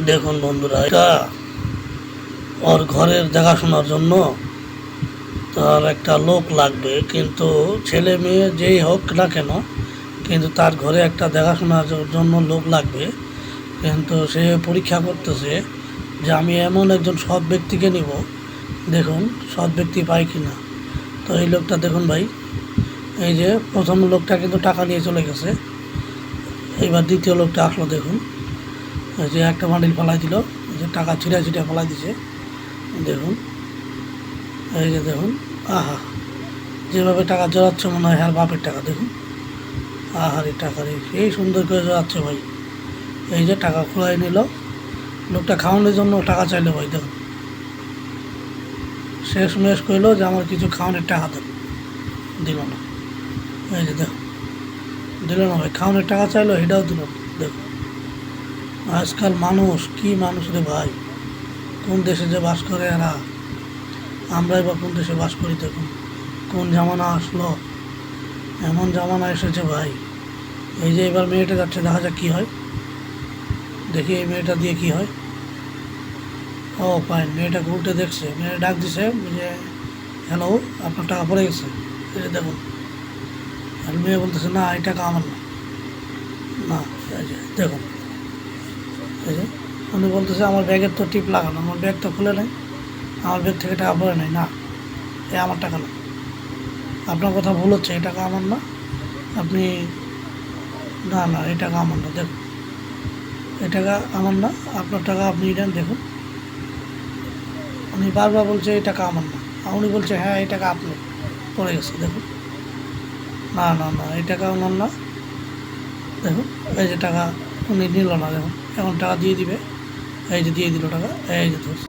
দেখুন বন্ধুরা, এটা ওর ঘরের দেখাশোনার জন্য তার একটা লোক লাগবে, কিন্তু ছেলে মেয়ে যেই হোক না কেন, কিন্তু তার ঘরে একটা দেখাশোনার জন্য লোক লাগবে। কিন্তু সে পরীক্ষা করতেছে যে আমি এমন একজন সৎ ব্যক্তিকে নিব, দেখুন সৎ ব্যক্তি পাই কি না। তো এই লোকটা দেখুন ভাই, এই যে প্রথম লোকটা কিন্তু টাকা নিয়ে চলে গেছে, এইবার দ্বিতীয় লোকটা আসলো। দেখুন এই যে একটা বান্ডিল ফেলাই দিল, যে টাকা ছিঁড়া ছিঁড়া ফেলাই দিছে। দেখুন এই যে দেখুন, আহা যেভাবে টাকা জড়াচ্ছে মনে হয় হ্যাঁ বাপের টাকা। দেখুন আহারে টাকা রে, এই সুন্দর করে জড়াচ্ছে ভাই। এই যে টাকা খোলাই নিল, লোকটা খাওয়ানোর জন্য টাকা চাইলো ভাই। দেখুন শেষ মেশ করলো যে আমার কিছু খাওয়ানোর টাকা দেন, দিল না। এই যে দেখুন দিল না ভাই, খাওয়ানোর টাকা চাইলো এটাও দিল না। দেখুন আজকাল মানুষ কি মানুষ রে ভাই, কোন দেশে যে বাস করে এরা, আমরাই বা কোন দেশে বাস করি। দেখুন কোন জামানা আসলো, এমন জামানা এসেছে ভাই। এই যে এবার মেয়েটা যাচ্ছে, দেখা যাক কী হয়, দেখি এই মেয়েটা দিয়ে কি হয়। ও পাইন, মেয়েটাকে উল্টে দেখছে, মেয়েটা ডাক দিছে যে হ্যালো আপনার টাকা পড়ে গেছে। এই যে দেখুন, আর মেয়ে বলতেছে না এই টাকা আমার না। না এই যে দেখুন, এই যে উনি বলতেছে আমার ব্যাগের তো টিপ লাগানো, আমার ব্যাগ তো খুলে নেই, আমার ব্যাগ থেকে টাকা পড়ে নেই। না এ আমার টাকা না, আপনার কথা ভুল হচ্ছে, এই টাকা আমার না। আপনি না না এই টাকা আমার না। দেখুন এই টাকা আমার না, আপনার টাকা আপনি নেন। দেখুন উনি বারবার বলছে এই টাকা আমার না, আর উনি বলছে হ্যাঁ এই টাকা আপনি পড়ে গেছে। দেখুন না না না এই টাকা আমার না। দেখুন এই যে টাকা উনি নিল না, দেখুন এখন টাকা দিয়ে দিবে। এই যে দিয়ে দিল টাকা, এই যে ধরছে।